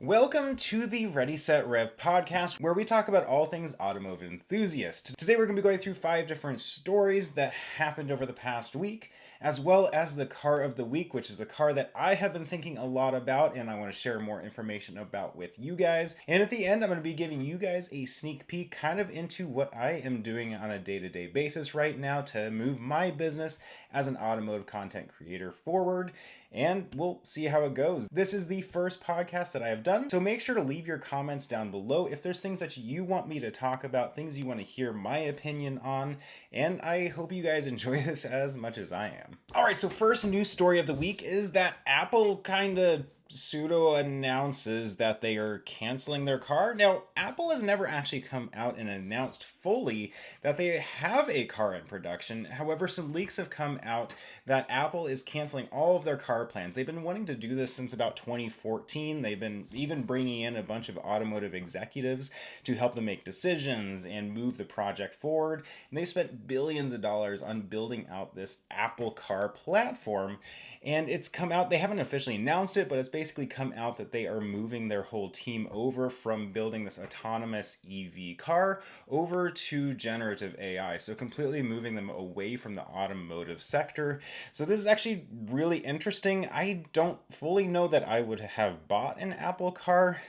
Welcome to the ReadySetRev Podcast, where we talk about all things automotive enthusiast. Today we're going to be going through 5 different stories that happened over the past week, as well as the car of the week, which is a car that I have been thinking a lot about and I want to share more information about with you guys. And at the end, I'm going to be giving you guys a sneak peek kind of into what I am doing on a day-to-day basis right now to move my business as an automotive content creator forward. And we'll see how it goes. This is the first podcast that I have done, so make sure to leave your comments down below if there's things that you want me to talk about, things you want to hear my opinion on, and I hope you guys enjoy this as much as I am. Alright, so first news story of the week is that Apple kind of pseudo announces that they are canceling their car. Now, Apple has never actually come out and announced fully that they have a car in production. However, some leaks have come out that Apple is canceling all of their car plans. They've been wanting to do this since about 2014. They've been even bringing in a bunch of automotive executives to help them make decisions and move the project forward. And they spent billions of dollars on building out this Apple car platform. And it's come out, they haven't officially announced it, but it's basically come out that they are moving their whole team over from building this autonomous EV car over to generative AI. So completely moving them away from the automotive sector. So this is actually really interesting. I don't fully know that I would have bought an Apple car.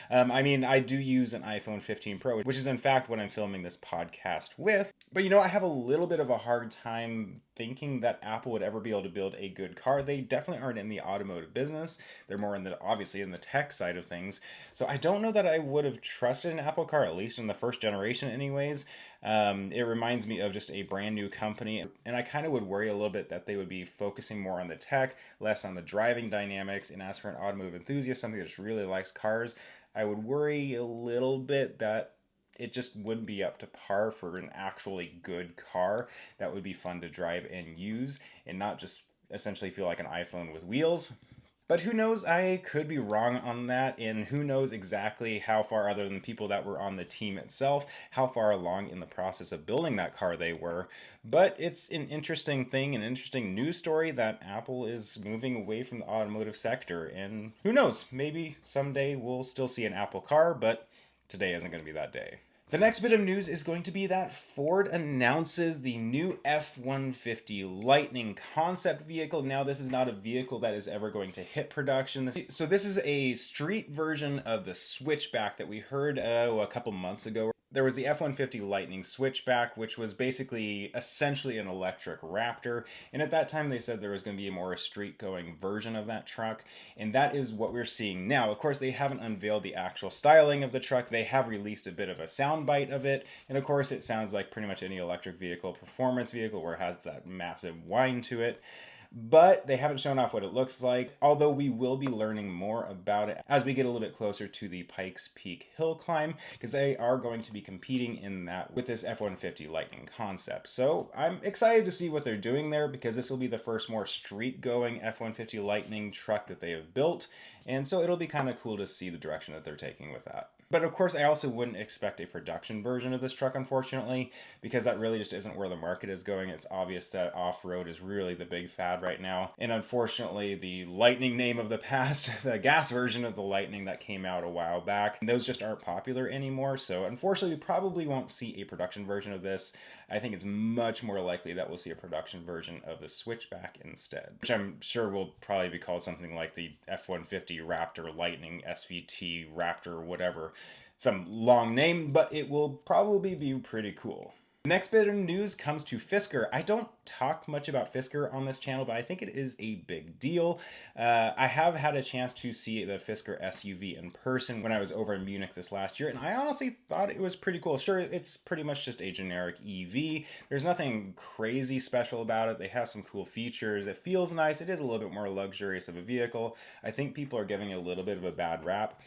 I do use an iPhone 15 Pro, which is in fact what I'm filming this podcast with. But I have a little bit of a hard time thinking that Apple would ever be able to build a good car. They definitely aren't in the automotive business. They're more obviously in the tech side of things. So I don't know that I would have trusted an Apple car, at least in the first generation anyways. It reminds me of just a brand new company, and I kind of would worry a little bit that they would be focusing more on the tech, less on the driving dynamics. And as for an automotive enthusiast, somebody that just really likes cars, I would worry a little bit that it just wouldn't be up to par for an actually good car that would be fun to drive and use and not just essentially feel like an iPhone with wheels. But who knows, I could be wrong on that, and who knows exactly how far, other than people that were on the team itself, how far along in the process of building that car they were. But it's an interesting thing, an interesting news story that Apple is moving away from the automotive sector, and who knows, maybe someday we'll still see an Apple car, but today isn't going to be that day. The next bit of news is going to be that Ford announces the new F-150 Lightning concept vehicle. Now, this is not a vehicle that is ever going to hit production. So this is a street version of the Switchback that we heard a couple months ago. There was the F-150 Lightning Switchback, which was basically essentially an electric Raptor. And at that time, they said there was going to be a more street-going version of that truck. And that is what we're seeing now. Of course, they haven't unveiled the actual styling of the truck. They have released a bit of a soundbite of it. And of course, it sounds like pretty much any electric vehicle, performance vehicle, where it has that massive whine to it. But they haven't shown off what it looks like, although we will be learning more about it as we get a little bit closer to the Pikes Peak hill climb, because they are going to be competing in that with this F-150 Lightning concept. So I'm excited to see what they're doing there, because this will be the first more street-going F-150 Lightning truck that they have built, and so it'll be kind of cool to see the direction that they're taking with that. But of course, I also wouldn't expect a production version of this truck, unfortunately, because that really just isn't where the market is going. It's obvious that off-road is really the big fad right now. And unfortunately, the Lightning name of the past, the gas version of the Lightning that came out a while back, those just aren't popular anymore. So unfortunately, we probably won't see a production version of this. I think it's much more likely that we'll see a production version of the Switchback instead, which I'm sure will probably be called something like the F-150 Raptor Lightning SVT Raptor, whatever. Some long name, but it will probably be pretty cool. Next bit of news comes to Fisker. I don't talk much about Fisker on this channel, but I think it is a big deal. I have had a chance to see the Fisker SUV in person when I was over in Munich this last year, and I honestly thought it was pretty cool. Sure, it's pretty much just a generic EV. There's nothing crazy special about it. They have some cool features. It feels nice. It is a little bit more luxurious of a vehicle. I think people are giving it a little bit of a bad rap,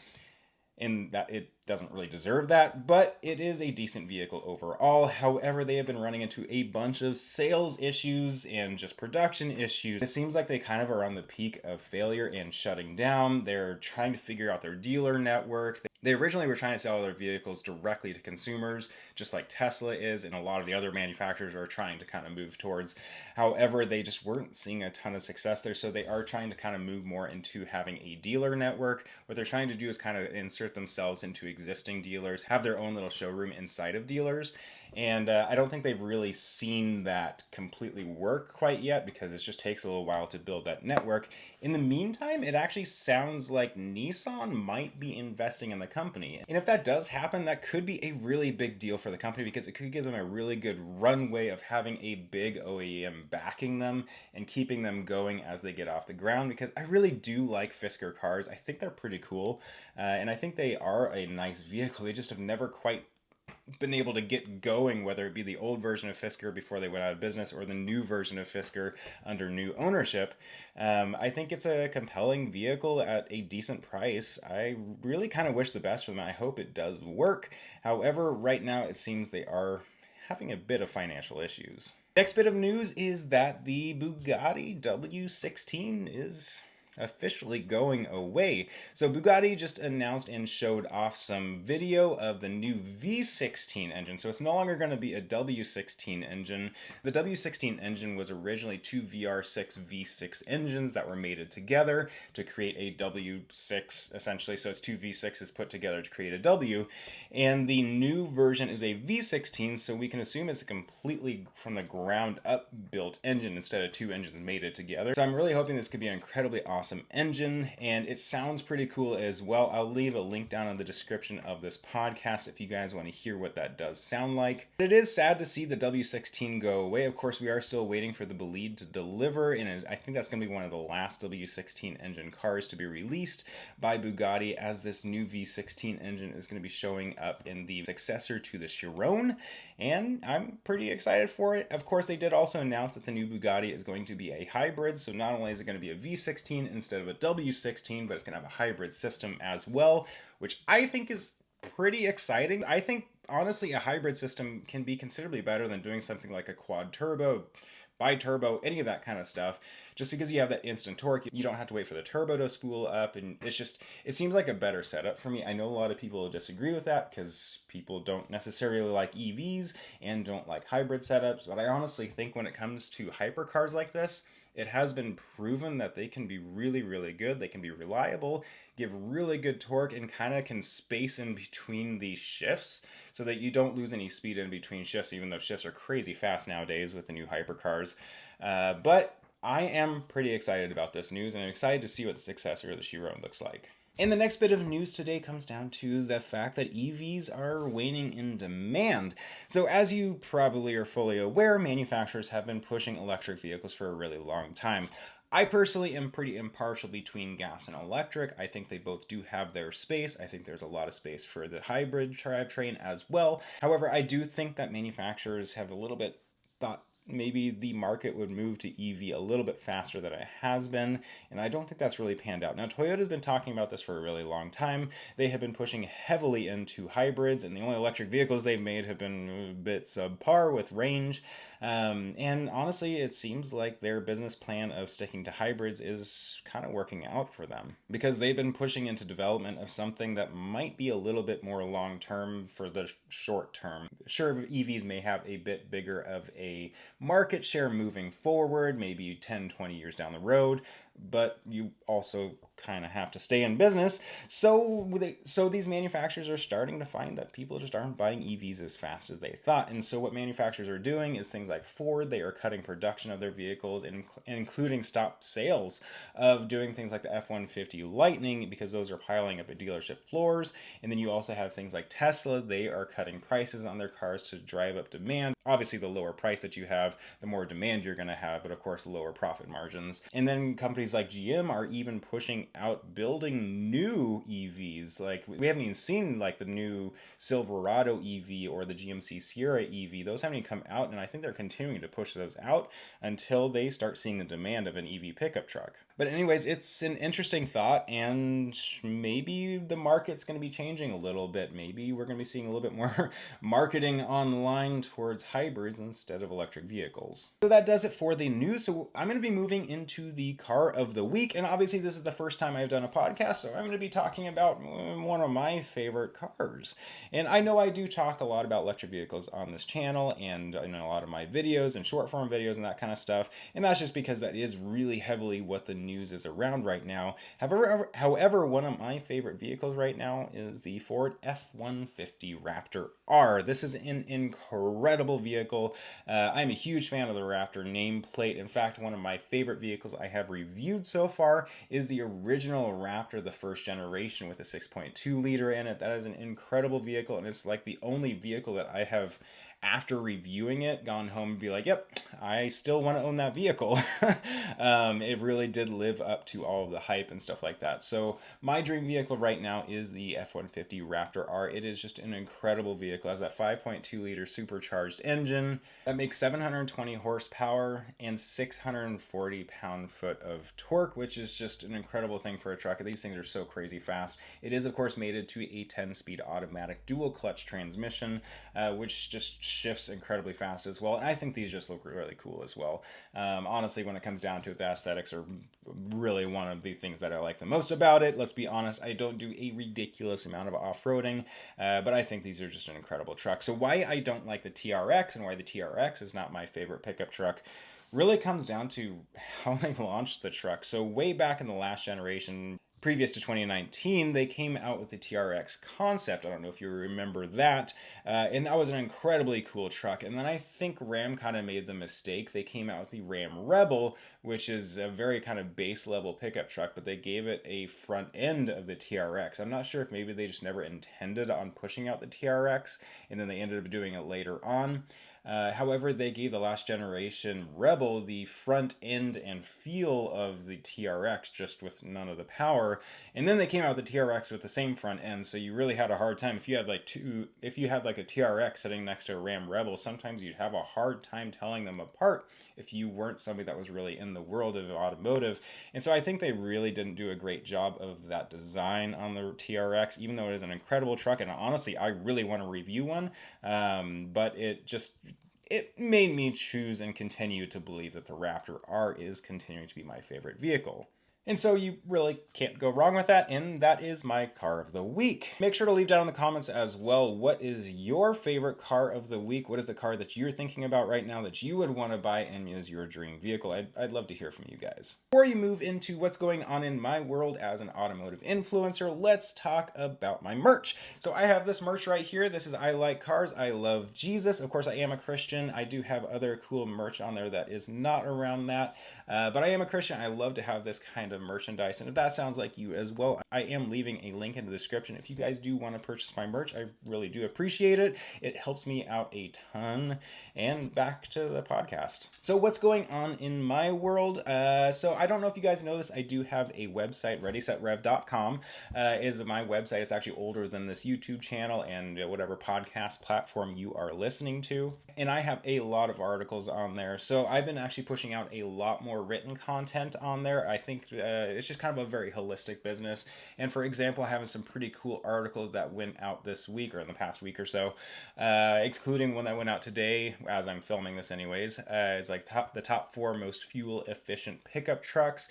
in that it doesn't really deserve that, but it is a decent vehicle overall. However, they have been running into a bunch of sales issues and just production issues. It seems like they kind of are on the peak of failure and shutting down. They're trying to figure out their dealer network. They originally were trying to sell their vehicles directly to consumers, just like Tesla is, and a lot of the other manufacturers are trying to kind of move towards. However, they just weren't seeing a ton of success there, so they are trying to kind of move more into having a dealer network. What they're trying to do is kind of insert themselves into existing dealers, have their own little showroom inside of dealers. And I don't think they've really seen that completely work quite yet because it just takes a little while to build that network. In the meantime, it actually sounds like Nissan might be investing in the company. And if that does happen, that could be a really big deal for the company because it could give them a really good runway of having a big OEM backing them and keeping them going as they get off the ground, because I really do like Fisker cars. I think they're pretty cool, and I think they are a nice vehicle. They just have never quite been able to get going, whether it be the old version of Fisker before they went out of business or the new version of Fisker under new ownership. I think it's a compelling vehicle at a decent price. I really kind of wish the best for them. I hope it does work. However, right now it seems they are having a bit of financial issues. Next bit of news is that the Bugatti W16 is officially going away. So Bugatti just announced and showed off some video of the new V16 engine. So it's no longer going to be a W16 engine. The W16 engine was originally two VR6 V6 engines that were mated together to create a W6 essentially. So it's two V6s put together to create a W. And the new version is a V16, so we can assume it's a completely from the ground up built engine instead of two engines mated together. So I'm really hoping this could be an incredibly awesome engine, and it sounds pretty cool as well. I'll leave a link down in the description of this podcast if you guys want to hear what that does sound like. It is sad to see the W16 go away. Of course, we are still waiting for the Bolide to deliver, and I think that's going to be one of the last W16 engine cars to be released by Bugatti, as this new V16 engine is going to be showing up in the successor to the Chiron, and I'm pretty excited for it. Of course, they did also announce that the new Bugatti is going to be a hybrid, so not only is it going to be a V16 instead of a W16, but it's going to have a hybrid system as well, which I think is pretty exciting. I think, honestly, a hybrid system can be considerably better than doing something like a quad turbo, bi-turbo, any of that kind of stuff, just because you have that instant torque. You don't have to wait for the turbo to spool up, and it seems like a better setup for me. I know a lot of people disagree with that because people don't necessarily like EVs and don't like hybrid setups, but I honestly think when it comes to hypercars like this, it has been proven that they can be really, really good. They can be reliable, give really good torque, and kind of can space in between the shifts so that you don't lose any speed in between shifts, even though shifts are crazy fast nowadays with the new hypercars. But I am pretty excited about this news, and I'm excited to see what the successor of the Chiron looks like. And the next bit of news today comes down to the fact that EVs are waning in demand. So as you probably are fully aware, manufacturers have been pushing electric vehicles for a really long time. I personally am pretty impartial between gas and electric. I think they both do have their space. I think there's a lot of space for the hybrid drivetrain as well. However, I do think that manufacturers have a little bit thought maybe the market would move to EV a little bit faster than it has been, and I don't think that's really panned out. Now, Toyota's been talking about this for a really long time. They have been pushing heavily into hybrids, and the only electric vehicles they've made have been a bit subpar with range. And honestly, it seems like their business plan of sticking to hybrids is kind of working out for them, because they've been pushing into development of something that might be a little bit more long-term for the short term. Sure, EVs may have a bit bigger of a market share moving forward, maybe 10-20 years down the road, but you also kind of have to stay in business. So these manufacturers are starting to find that people just aren't buying EVs as fast as they thought. And so what manufacturers are doing is things like Ford, they are cutting production of their vehicles and including stop sales of doing things like the F-150 Lightning, because those are piling up at dealership floors. And then you also have things like Tesla, they are cutting prices on their cars to drive up demand. Obviously, the lower price that you have, the more demand you're going to have, but of course, lower profit margins. And then companies like GM are even pushing out building new EVs. Like, we haven't even seen like the new Silverado EV or the GMC Sierra EV. Those haven't even come out, and I think they're continuing to push those out until they start seeing the demand of an EV pickup truck. But anyways, it's an interesting thought, and maybe the market's going to be changing a little bit. Maybe we're going to be seeing a little bit more marketing online towards hybrids instead of electric vehicles. So that does it for the news. So I'm going to be moving into the car of the week, and obviously this is the first time I've done a podcast, so I'm going to be talking about one of my favorite cars. And I know I do talk a lot about electric vehicles on this channel and in a lot of my videos and short form videos and that kind of stuff, and that's just because that is really heavily what the news is around right now. However, one of my favorite vehicles right now is the Ford F-150 Raptor R. This is an incredible vehicle. I'm a huge fan of the Raptor nameplate. In fact, one of my favorite vehicles I have reviewed so far is the original Raptor, the first generation with a 6.2 liter in it. That is an incredible vehicle, and it's like the only vehicle that I have, after reviewing it, gone home and be like, yep, I still want to own that vehicle. It really did live up to all of the hype and stuff like that. So my dream vehicle right now is the F-150 Raptor R. It is just an incredible vehicle. It has that 5.2 liter supercharged engine that makes 720 horsepower and 640 pound-foot of torque, which is just an incredible thing for a truck. These things are so crazy fast. It is, of course, mated to a 10-speed automatic dual clutch transmission, which just shifts incredibly fast as well. And I think these just look really cool as well. Honestly, when it comes down to it, the aesthetics are really one of the things that I like the most about it. Let's be honest, I don't do a ridiculous amount of off-roading, but I think these are just an incredible truck. So why I don't like the TRX and why the TRX is not my favorite pickup truck really comes down to how they launched the truck. So way back in the last generation, previous to 2019, they came out with the TRX concept. I don't know if you remember that. And that was an incredibly cool truck. And then I think Ram kind of made the mistake. They came out with the Ram Rebel, which is a very kind of base level pickup truck, but they gave it a front end of the TRX. I'm not sure if maybe they just never intended on pushing out the TRX, and then they ended up doing it later on. However, they gave the last generation Rebel the front end and feel of the TRX, just with none of the power. And then they came out with the TRX with the same front end, so you really had a hard time. If you had like a TRX sitting next to a Ram Rebel, sometimes you'd have a hard time telling them apart if you weren't somebody that was really in the world of automotive. And so I think they really didn't do a great job of that design on the TRX, even though it is an incredible truck. And honestly, I really want to review one, but it made me choose and continue to believe that the Raptor R is continuing to be my favorite vehicle. And so you really can't go wrong with that, and that is my car of the week. Make sure to leave down in the comments as well, what is your favorite car of the week? What is the car that you're thinking about right now that you would want to buy and is your dream vehicle? I'd love to hear from you guys. Before you move into what's going on in my world as an automotive influencer, let's talk about my merch. So I have this merch right here. This is I Like Cars, I Love Jesus. Of course, I am a Christian. I do have other cool merch on there that is not around that. But I am a Christian. I love to have this kind of merchandise. And if that sounds like you as well, I am leaving a link in the description. If you guys do want to purchase my merch, I really do appreciate it. It helps me out a ton. And back to the podcast. So what's going on in my world? So I don't know if you guys know this. I do have a website, ReadySetRev.com is my website. It's actually older than this YouTube channel and whatever podcast platform you are listening to. And I have a lot of articles on there. So I've been actually pushing out a lot more written content on there. I think it's just kind of a very holistic business. And for example, I have some pretty cool articles that went out this week or in the past week or so, excluding one that went out today as I'm filming this anyways. It's like the top 4 most fuel efficient pickup trucks,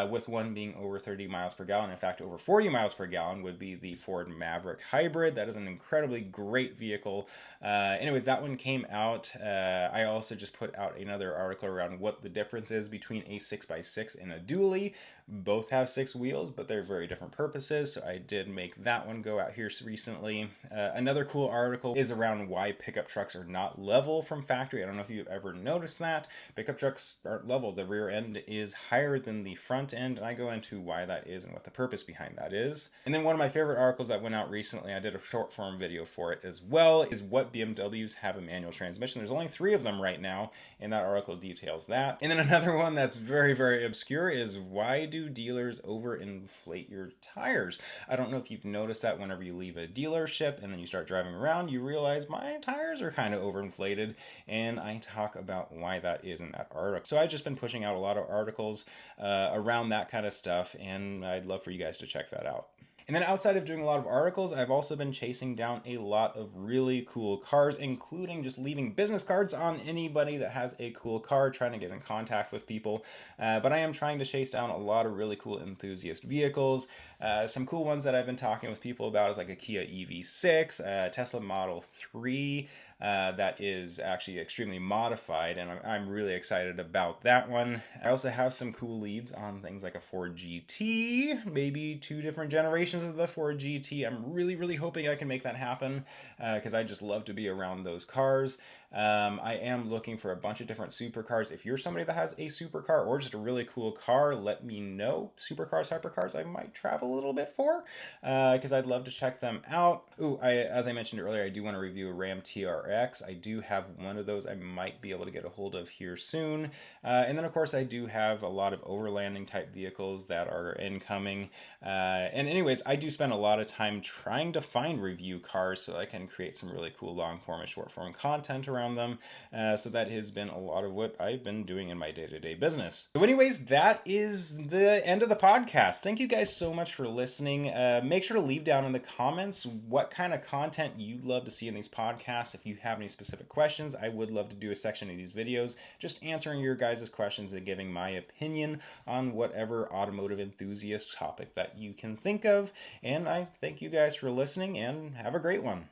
with one being over 30 miles per gallon. In fact, over 40 miles per gallon would be the Ford Maverick Hybrid. That is an incredibly great vehicle. Anyways, that one came out. I also just put out another article around what the difference is between a 6x6 and a dually. Both have 6 wheels, but they're very different purposes, so I did make that one go out here recently. Another cool article is around why pickup trucks are not level from factory. I don't know if you've ever noticed that. Pickup trucks aren't level. The rear end is higher than the front end, and I go into why that is and what the purpose behind that is. And then one of my favorite articles that went out recently, I did a short form video for it as well, is what BMWs have a manual transmission. There's only 3 of them right now, and that article details that. And then another one that's very, very obscure is why do do dealers overinflate your tires? I don't know if you've noticed that whenever you leave a dealership and then you start driving around, you realize my tires are kind of overinflated, and I talk about why that is in that article. So I've just been pushing out a lot of articles around that kind of stuff, and I'd love for you guys to check that out. And then outside of doing a lot of articles, I've also been chasing down a lot of really cool cars, including just leaving business cards on anybody that has a cool car, trying to get in contact with people. But I am trying to chase down a lot of really cool enthusiast vehicles. Some cool ones that I've been talking with people about is like a Kia EV6, Tesla Model 3, that is actually extremely modified, and I'm really excited about that one. I also have some cool leads on things like a Ford GT, maybe 2 different generations of the Ford GT. I'm really hoping I can make that happen, because I just love to be around those cars. I am looking for a bunch of different supercars. If you're somebody that has a supercar or just a really cool car, let me know. Supercars, hypercars, I might travel a little bit for, because I'd love to check them out. Ooh, as I mentioned earlier, I do want to review a Ram TRX. I do have one of those I might be able to get a hold of here soon. And then, of course, I do have a lot of overlanding type vehicles that are incoming. And anyways, I do spend a lot of time trying to find review cars so I can create some really cool long form and short form content around them. So that has been a lot of what I've been doing in my day-to-day business. So anyways, that is the end of the podcast. Thank you guys so much for listening. Make sure to leave down in the comments what kind of content you'd love to see in these podcasts. If you have any specific questions, I would love to do a section of these videos just answering your guys' questions and giving my opinion on whatever automotive enthusiast topic that you can think of. And I thank you guys for listening, and have a great one.